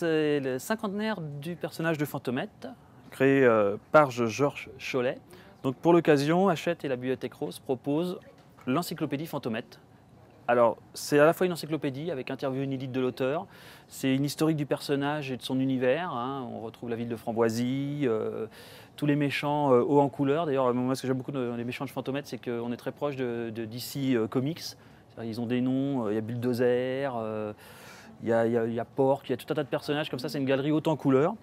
c'est le cinquantenaire du personnage de Fantomette, créé par Georges Chollet. Donc pour l'occasion, Hachette et la Bibliothèque Rose proposent l'encyclopédie Fantomette. Alors, c'est à la fois une encyclopédie avec interview inédite de l'auteur, c'est une historique du personnage et de son univers, hein. On retrouve la ville de Framboisie, tous les méchants hauts en couleur. D'ailleurs, moi, ce que j'aime beaucoup des méchants de Fantomette, c'est qu'on est très proche de DC Comics. Ils ont des noms, il y a Bulldozer, il y a Porc, il y a tout un tas de personnages comme ça, c'est une galerie haute en couleurs.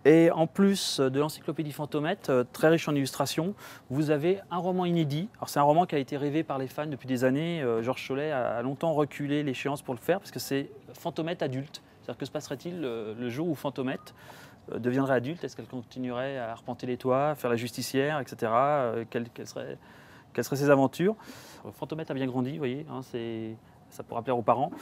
Et en plus de l'encyclopédie Fantomette, très riche en illustrations, vous avez un roman inédit. Alors c'est un roman qui a été rêvé par les fans depuis des années. Georges Chollet a longtemps reculé l'échéance pour le faire parce que c'est Fantomette adulte. C'est-à-dire que se passerait-il le jour où Fantomette deviendrait adulte? Est-ce qu'elle continuerait à arpenter les toits, à faire la justicière, etc. Quelles seraient ses aventures? Fantomette a bien grandi, vous voyez, hein, ça pourra plaire aux parents.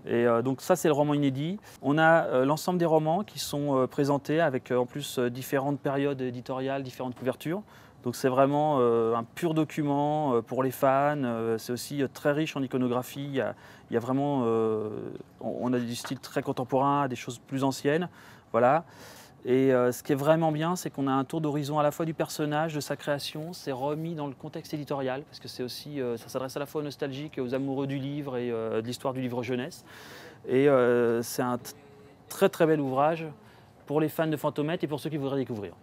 Et donc ça, c'est le roman inédit. On a l'ensemble des romans qui sont présentés avec en plus différentes périodes éditoriales, différentes couvertures. Donc c'est vraiment un pur document pour les fans. C'est aussi très riche en iconographie. Il y a vraiment, on a du style très contemporain, des choses plus anciennes. Voilà. Et ce qui est vraiment bien, c'est qu'on a un tour d'horizon à la fois du personnage, de sa création, c'est remis dans le contexte éditorial, parce que c'est aussi, ça s'adresse à la fois aux nostalgiques et aux amoureux du livre et de l'histoire du livre jeunesse. Et c'est un très très bel ouvrage pour les fans de Fantomette et pour ceux qui voudraient découvrir.